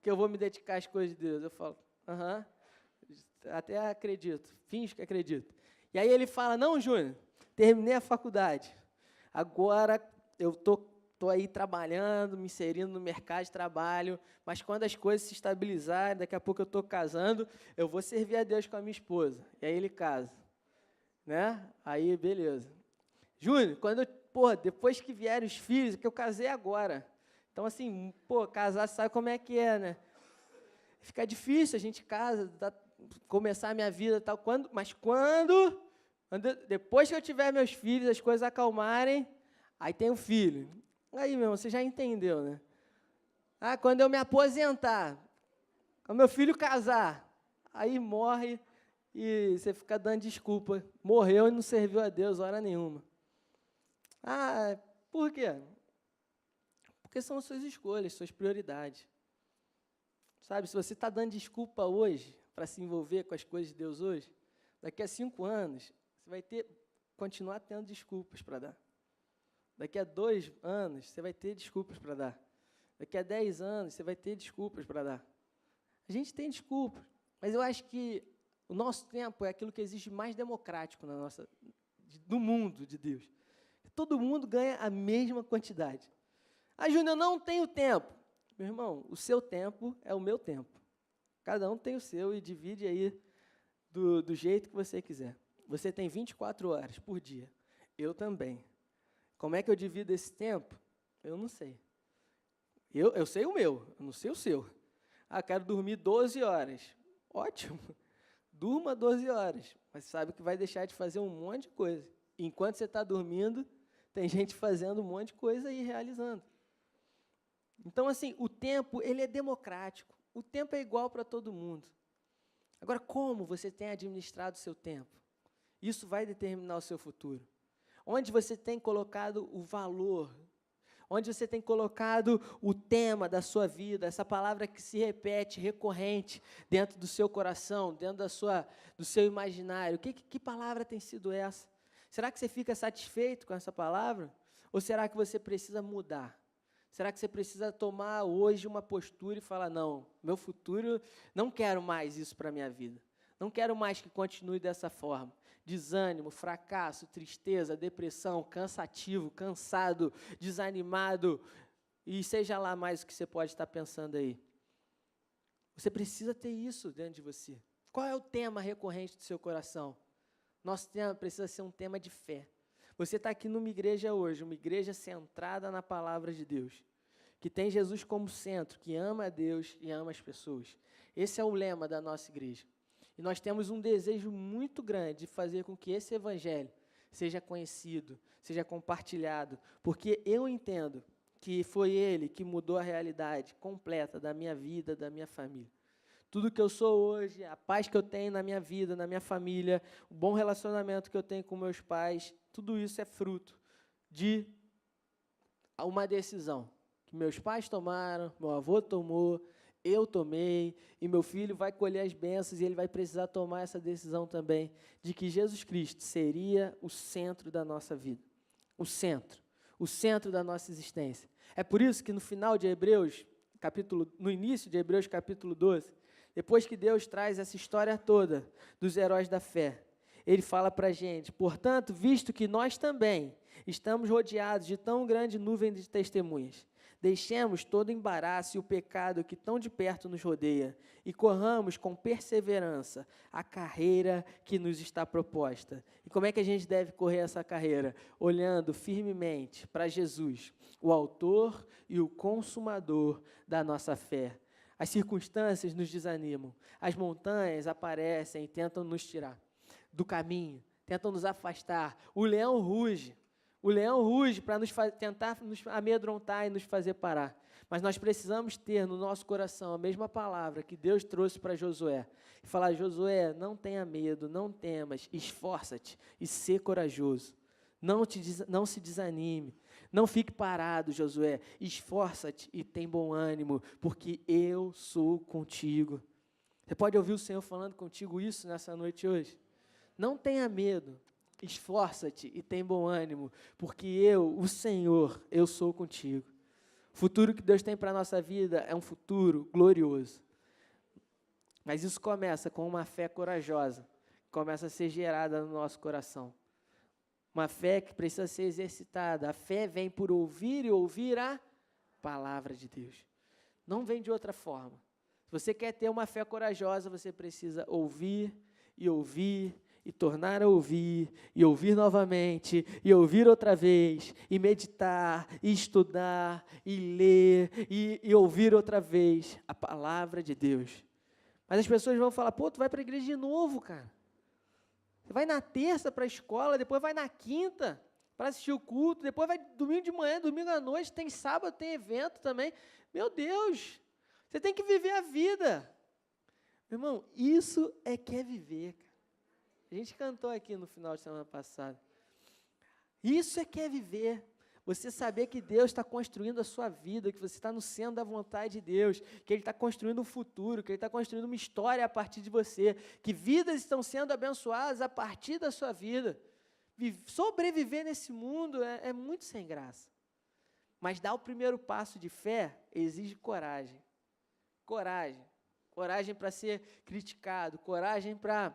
que eu vou me dedicar às coisas de Deus. Eu falo, até acredito, finjo que acredito. E aí ele fala, não, Júnior, terminei a faculdade, agora eu estou aí trabalhando, me inserindo no mercado de trabalho, mas quando as coisas se estabilizarem, daqui a pouco eu estou casando, eu vou servir a Deus com a minha esposa. E aí ele casa. né? Aí, beleza. Júnior, depois que vierem os filhos, que eu casei agora. Então, assim, casar, sabe como é que é, né? Fica difícil, a gente casa, começar a minha vida e tal. Mas depois que eu tiver meus filhos, as coisas acalmarem, aí tem o filho. Aí, meu irmão, você já entendeu, né? Quando eu me aposentar, quando meu filho casar, aí morre e você fica dando desculpa. Morreu e não serviu a Deus hora nenhuma. Por quê? Porque são suas escolhas, suas prioridades. Sabe, se você está dando desculpa hoje para se envolver com as coisas de Deus hoje, daqui a 5 anos, você vai continuar tendo desculpas para dar. Daqui a 2 anos, você vai ter desculpas para dar. Daqui a 10 anos, você vai ter desculpas para dar. A gente tem desculpas, mas eu acho que o nosso tempo é aquilo que existe mais democrático no mundo de Deus. Todo mundo ganha a mesma quantidade. Júnior, eu não tenho tempo. Meu irmão, o seu tempo é o meu tempo. Cada um tem o seu e divide aí do jeito que você quiser. Você tem 24 horas por dia. Eu também. Como é que eu divido esse tempo? Eu não sei. Eu sei o meu, eu não sei o seu. Quero dormir 12 horas. Ótimo. Durma 12 horas. Mas sabe que vai deixar de fazer um monte de coisa. Enquanto você está dormindo, tem gente fazendo um monte de coisa e realizando. Então, assim, o tempo, ele é democrático. O tempo é igual para todo mundo. Agora, como você tem administrado o seu tempo? Isso vai determinar o seu futuro. Onde você tem colocado o valor, onde você tem colocado o tema da sua vida, essa palavra que se repete, recorrente, dentro do seu coração, dentro do seu imaginário. Que palavra tem sido essa? Será que você fica satisfeito com essa palavra? Ou será que você precisa mudar? Será que você precisa tomar hoje uma postura e falar, não, meu futuro, não quero mais isso para a minha vida. Não quero mais que continue dessa forma. Desânimo, fracasso, tristeza, depressão, cansativo, cansado, desanimado, e seja lá mais o que você pode estar pensando aí. Você precisa ter isso dentro de você. Qual é o tema recorrente do seu coração? Nosso tema precisa ser um tema de fé. Você está aqui numa igreja hoje, uma igreja centrada na palavra de Deus, que tem Jesus como centro, que ama a Deus e ama as pessoas. Esse é o lema da nossa igreja. E nós temos um desejo muito grande de fazer com que esse evangelho seja conhecido, seja compartilhado, porque eu entendo que foi ele que mudou a realidade completa da minha vida, da minha família. Tudo que eu sou hoje, a paz que eu tenho na minha vida, na minha família, o bom relacionamento que eu tenho com meus pais, tudo isso é fruto de uma decisão que meus pais tomaram, meu avô tomou, eu tomei, e meu filho vai colher as bênçãos e ele vai precisar tomar essa decisão também, de que Jesus Cristo seria o centro da nossa vida, o centro da nossa existência. É por isso que no final de Hebreus, no início de Hebreus capítulo 12, depois que Deus traz essa história toda dos heróis da fé, ele fala para a gente, portanto, visto que nós também estamos rodeados de tão grande nuvem de testemunhas, deixemos todo embaraço e o pecado que tão de perto nos rodeia e corramos com perseverança a carreira que nos está proposta. E como é que a gente deve correr essa carreira? Olhando firmemente para Jesus, o autor e o consumador da nossa fé. As circunstâncias nos desanimam, as montanhas aparecem e tentam nos tirar do caminho, tentam nos afastar. O leão ruge para tentar nos amedrontar e nos fazer parar. Mas nós precisamos ter no nosso coração a mesma palavra que Deus trouxe para Josué. E falar, Josué, não tenha medo, não temas, esforça-te e sê corajoso. Não se desanime, não fique parado, Josué. Esforça-te e tem bom ânimo, porque eu sou contigo. Você pode ouvir o Senhor falando contigo isso nessa noite hoje? Não tenha medo. Esforça-te e tem bom ânimo, porque eu, o Senhor, eu sou contigo. O futuro que Deus tem para a nossa vida é um futuro glorioso. Mas isso começa com uma fé corajosa, que começa a ser gerada no nosso coração. Uma fé que precisa ser exercitada. A fé vem por ouvir e ouvir a palavra de Deus. Não vem de outra forma. Se você quer ter uma fé corajosa, você precisa ouvir e ouvir e tornar a ouvir, e ouvir novamente, e ouvir outra vez, e meditar, e estudar, e ler, e ouvir outra vez a palavra de Deus. Mas as pessoas vão falar, pô, tu vai para a igreja de novo, cara. Você vai na terça para a escola, depois vai na quinta para assistir o culto, depois vai domingo de manhã, domingo à noite, tem sábado, tem evento também. Meu Deus, você tem que viver a vida. Meu irmão, isso é que é viver, cara. A gente cantou aqui no final de semana passada. Isso é que é viver. Você saber que Deus está construindo a sua vida, que você está no centro da vontade de Deus, que Ele está construindo um futuro, que Ele está construindo uma história a partir de você, que vidas estão sendo abençoadas a partir da sua vida. Sobreviver nesse mundo é muito sem graça. Mas dar o primeiro passo de fé exige coragem. Coragem. Coragem para ser criticado, coragem para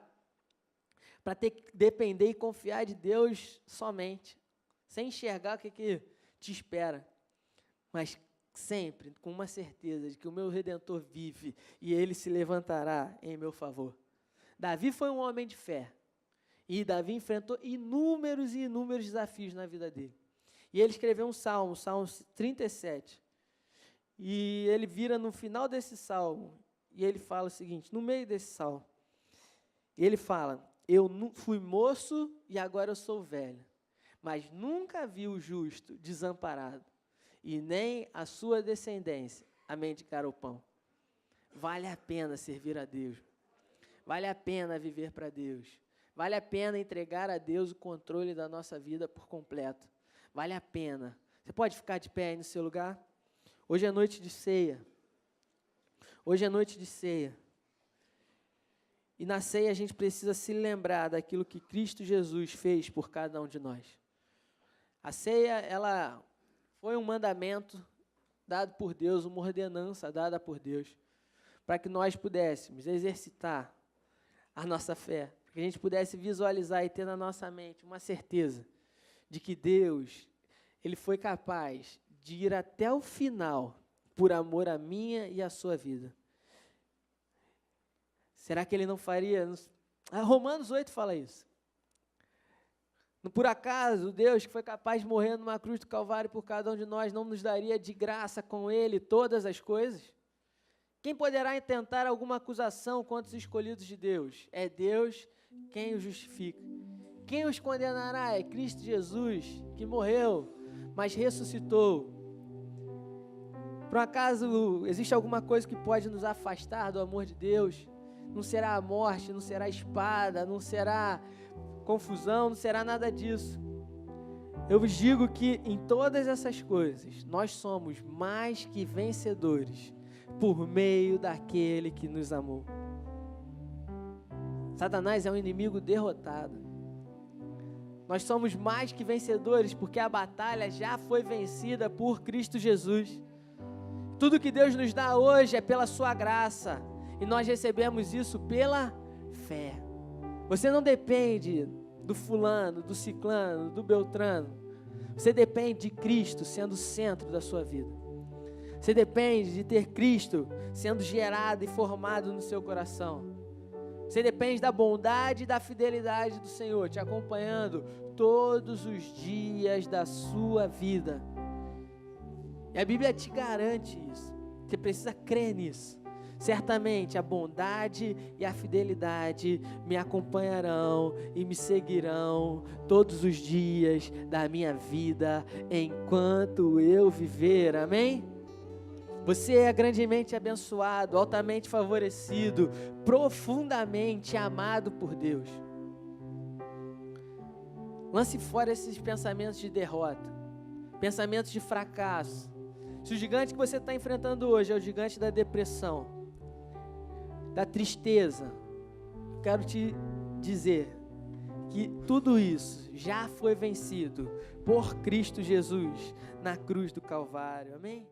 ter que depender e confiar de Deus somente, sem enxergar o que te espera, mas sempre com uma certeza de que o meu Redentor vive e Ele se levantará em meu favor. Davi foi um homem de fé, e Davi enfrentou inúmeros e inúmeros desafios na vida dele. E ele escreveu um salmo, Salmo 37, e ele vira no final desse salmo, e ele fala o seguinte, no meio desse salmo, ele fala, eu fui moço e agora eu sou velho, mas nunca vi o justo desamparado, e nem a sua descendência a mendigar o pão. Vale a pena servir a Deus, vale a pena viver para Deus, vale a pena entregar a Deus o controle da nossa vida por completo, vale a pena. Você pode ficar de pé aí no seu lugar? Hoje é noite de ceia, hoje é noite de ceia. E na ceia a gente precisa se lembrar daquilo que Cristo Jesus fez por cada um de nós. A ceia, ela foi um mandamento dado por Deus, uma ordenança dada por Deus, para que nós pudéssemos exercitar a nossa fé, para que a gente pudesse visualizar e ter na nossa mente uma certeza de que Deus, Ele foi capaz de ir até o final por amor à minha e à sua vida. Será que Ele não faria? Romanos 8 fala isso. Por acaso, Deus que foi capaz de morrer numa cruz do Calvário por cada um de nós, não nos daria de graça com Ele todas as coisas? Quem poderá intentar alguma acusação contra os escolhidos de Deus? É Deus quem os justifica. Quem os condenará? É Cristo Jesus, que morreu, mas ressuscitou. Por acaso, existe alguma coisa que pode nos afastar do amor de Deus? Não será a morte, não será a espada, não será confusão, não será nada disso. Eu vos digo que em todas essas coisas, nós somos mais que vencedores por meio daquele que nos amou. Satanás é um inimigo derrotado. Nós somos mais que vencedores porque a batalha já foi vencida por Cristo Jesus. Tudo que Deus nos dá hoje é pela sua graça. E nós recebemos isso pela fé. Você não depende do fulano, do ciclano, do beltrano. Você depende de Cristo sendo o centro da sua vida. Você depende de ter Cristo sendo gerado e formado no seu coração. Você depende da bondade e da fidelidade do Senhor, te acompanhando todos os dias da sua vida. E a Bíblia te garante isso. Você precisa crer nisso. Certamente a bondade e a fidelidade me acompanharão e me seguirão todos os dias da minha vida, enquanto eu viver, amém? Você é grandemente abençoado, altamente favorecido, profundamente amado por Deus. Lance fora esses pensamentos de derrota, pensamentos de fracasso. Se o gigante que você está enfrentando hoje é o gigante da depressão, da tristeza, quero te dizer que tudo isso já foi vencido por Cristo Jesus na cruz do Calvário, amém?